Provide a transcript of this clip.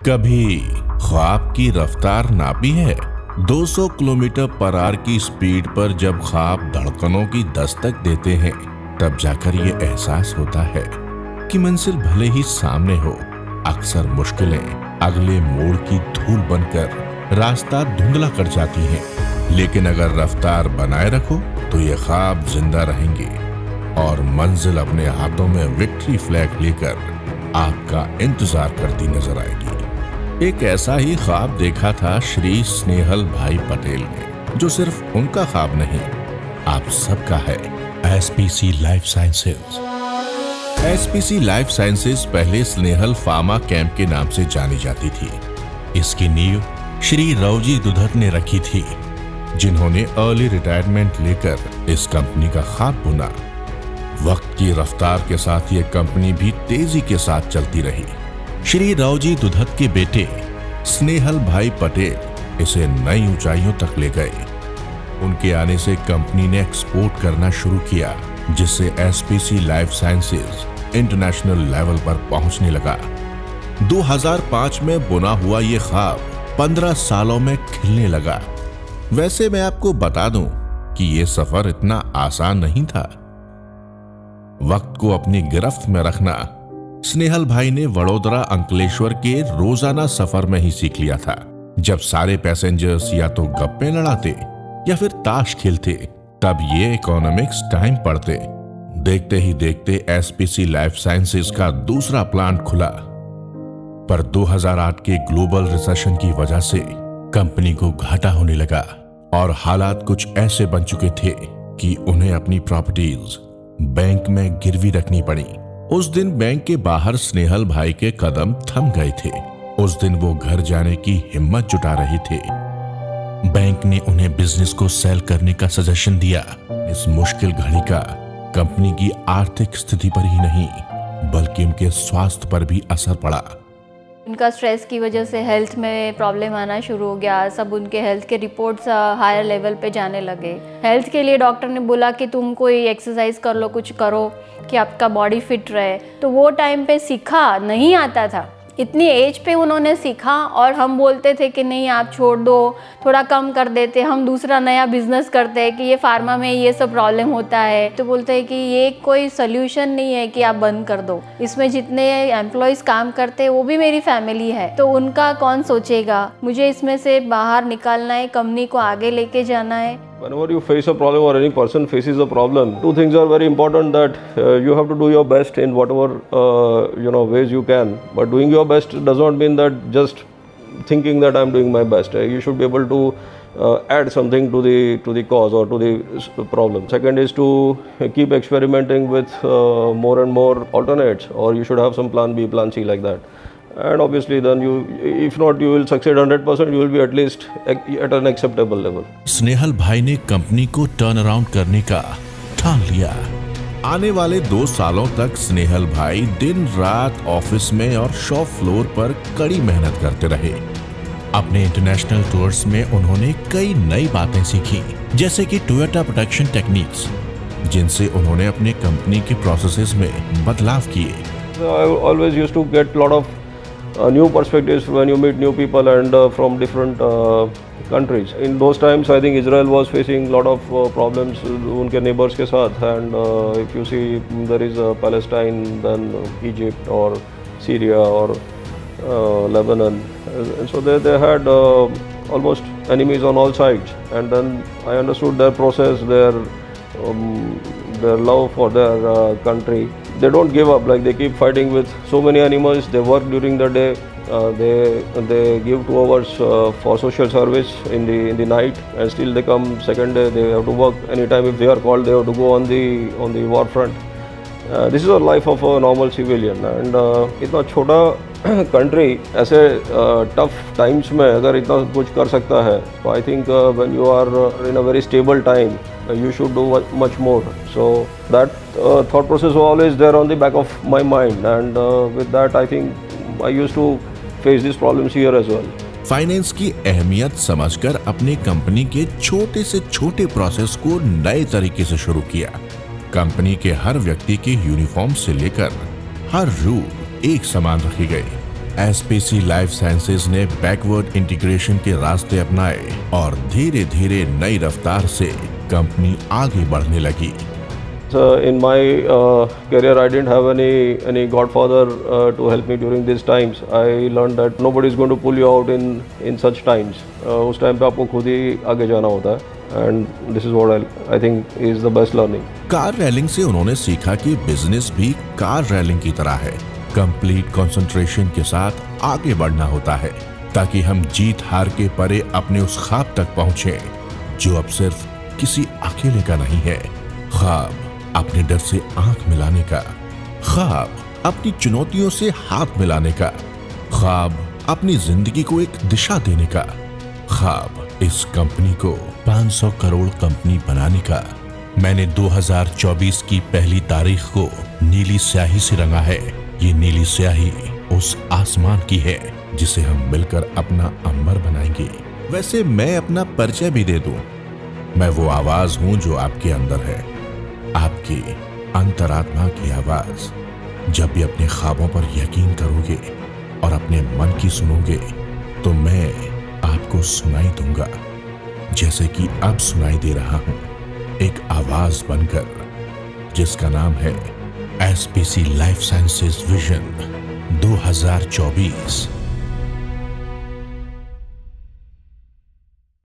कभी ख्वाब की रफ्तार नापी है? 200 किलोमीटर पर आवर की स्पीड पर जब ख्वाब धड़कनों की दस्तक देते हैं, तब जाकर ये एहसास होता है कि मंजिल भले ही सामने हो, अक्सर मुश्किलें अगले मोड़ की धूल बनकर रास्ता धुंधला कर जाती हैं। लेकिन अगर रफ्तार बनाए रखो तो ये ख्वाब जिंदा रहेंगे और मंजिल अपने हाथों में विक्ट्री फ्लैग लेकर आपका इंतजार करती नजर आएगी। एक ऐसा ही ख्वाब देखा था श्री स्नेहल भाई पटेल ने, जो सिर्फ उनका ख्वाब नहीं, आप सबका है। SPC life sciences. SPC life sciences पहले स्नेहल फार्मा कैंप के नाम से जानी जाती थी। इसकी नींव श्री रवजी दुधत ने रखी थी, जिन्होंने अर्ली रिटायरमेंट लेकर इस कंपनी का ख्वाब बुना। वक्त की रफ्तार के साथ ये कंपनी भी तेजी के साथ चलती रही। श्री रवजी दुधत के बेटे स्नेहल भाई पटेल इसे नई ऊंचाइयों तक ले गए। उनके आने से कंपनी ने एक्सपोर्ट करना शुरू किया, जिससे SPC life sciences international level पर पहुंचने लगा। 2005 में बुना हुआ ये ख्वाब 15 सालों में खिलने लगा। वैसे मैं आपको बता दूं कि ये सफर इतना आसान नहीं था। वक्त को अपनी गिरफ्त में रखना स्नेहल भाई ने वडोदरा अंकलेश्वर के रोजाना सफर में ही सीख लिया था। जब सारे पैसेंजर्स या तो गप्पे लड़ाते या फिर ताश खेलते, तब ये इकोनॉमिक्स टाइम पढ़ते। देखते ही देखते एसपीसी लाइफ साइंसेज का दूसरा प्लांट खुला, पर 2008 के ग्लोबल रिसेशन की वजह से कंपनी को घाटा होने लगा और हालात कुछ ऐसे बन चुके थे कि उन्हें अपनी प्रॉपर्टीज बैंक में गिरवी रखनी पड़ी। उस दिन बैंक के बाहर स्नेहल भाई के कदम थम गए थे। उस दिन वो घर जाने की हिम्मत जुटा रहे थे। बैंक ने उन्हें बिजनेस को सेल करने का सजेशन दिया। इस मुश्किल घड़ी का कंपनी की आर्थिक स्थिति पर ही नहीं, बल्कि उनके स्वास्थ्य पर भी असर पड़ा। उनका स्ट्रेस की वजह से हेल्थ में प्रॉब्लम आना शुरू हो गया। सब उनके हेल्थ के रिपोर्ट्स हायर लेवल पे जाने लगे। हेल्थ के लिए डॉक्टर ने बोला कि तुम कोई एक्सरसाइज कर लो, कुछ करो कि आपका बॉडी फिट रहे। तो वो टाइम पे सीखा नहीं आता था, इतनी एज पे उन्होंने सीखा। और हम बोलते थे कि नहीं आप छोड़ दो, थोड़ा कम कर देते, हम दूसरा नया बिजनेस करते हैं कि ये फार्मा में ये सब प्रॉब्लम होता है। तो बोलते हैं कि ये कोई सोल्यूशन नहीं है कि आप बंद कर दो, इसमें जितने एम्प्लॉयज़ काम करते हैं वो भी मेरी फैमिली है, तो उनका कौन सोचेगा। मुझे इसमें से बाहर निकालना है, कंपनी को आगे लेके जाना है। Whenever you face a problem or any person faces a problem, two things are very important, that you have to do your best in whatever ways you can. But doing your best does not mean that just thinking that I'm doing my best. You should be able to add something to the cause or to the problem. Second is to keep experimenting with more and more alternates, or you should have some plan B, plan C like that. And obviously then if not you will succeed 100%, you will be at least at an acceptable level. Snehal भाई ने company को turn around करने का ठान लिया। आने वाले 2 सालों तक स्नेहल भाई दिन रात ऑफिस में और शॉप फ्लोर पर कड़ी मेहनत करते रहे। अपने इंटरनेशनल टूर्स में उन्होंने कई नई बातें सीखी, जैसे कि टोयोटा प्रोडक्शन टेक्निक्स, जिनसे उन्होंने अपने कंपनी के प्रोसेसेस में बदलाव किए। I always used to get lot of new perspectives when you meet new people and from different countries. In those times, I think Israel was facing a lot of problems उनके neighbors के साथ, and if you see there is Palestine, then Egypt or Syria or Lebanon, and so they had almost enemies on all sides. And then I understood their process, their love for their country. They don't give up, like they keep fighting with so many animals. They work during the day, they give 2 hours for social service in the night, and still they come second day, they have to work anytime. If they are called, they have to go on the war front. This is a life of a normal civilian, and इतना छोटा country ऐसे tough times में अगर इतना कुछ कर सकता है, so I think when you are in a very stable time, you should do much more. So that thought process was always there on the back of my mind, and with that I think I used to face these problems here as well. Finance की अहमियत समझकर अपने company के छोटे से छोटे process को नए तरीके से शुरू किया। कंपनी के हर व्यक्ति के यूनिफॉर्म से लेकर हर रूल एक समान रखी गई। एसपीसी लाइफ साइंसेज ने बैकवर्ड इंटीग्रेशन के रास्ते अपनाए और धीरे धीरे नई रफ्तार से कंपनी आगे बढ़ने लगी। In my career, I didn't have any godfather to help me during these times. I learned that nobody is going to pull you out in such times. उस टाइम पे आपको खुद ही आगे जाना होता है, and this is what I think is the best learning. Car railing से उन्होंने सीखा कि बिजनेस भी कार रैलिंग की तरह है। कंप्लीट कंसंट्रेशन के साथ आगे बढ़ना होता है ताकि हम जीत हार के परे अपने उस ख्वाब तक पहुंचे जो अब सिर्फ किसी अकेले का नहीं है। ख्वाब अपने डर से आंख मिलाने का, ख्वाब अपनी चुनौतियों से हाथ मिलाने का, ख्वाब अपनी जिंदगी को एक दिशा देने का, ख्वाब इस कंपनी को 500 करोड़ कंपनी बनाने का। मैंने 2024 की पहली तारीख को नीली स्याही से रंगा है। ये नीली स्याही उस आसमान की है जिसे हम मिलकर अपना अंबर बनाएंगे। वैसे मैं अपना परिचय भी दे दूं, मैं वो आवाज हूं जो आपके अंदर है, आपकी अंतरात्मा की आवाज। जब भी अपने ख्वाबों पर यकीन करोगे और अपने मन की सुनोगे तो मैं आपको सुनाई दूंगा, जैसे कि अब सुनाई दे रहा हूं, एक आवाज बनकर, जिसका नाम है एसपीसी लाइफ साइंसेज विजन 2024।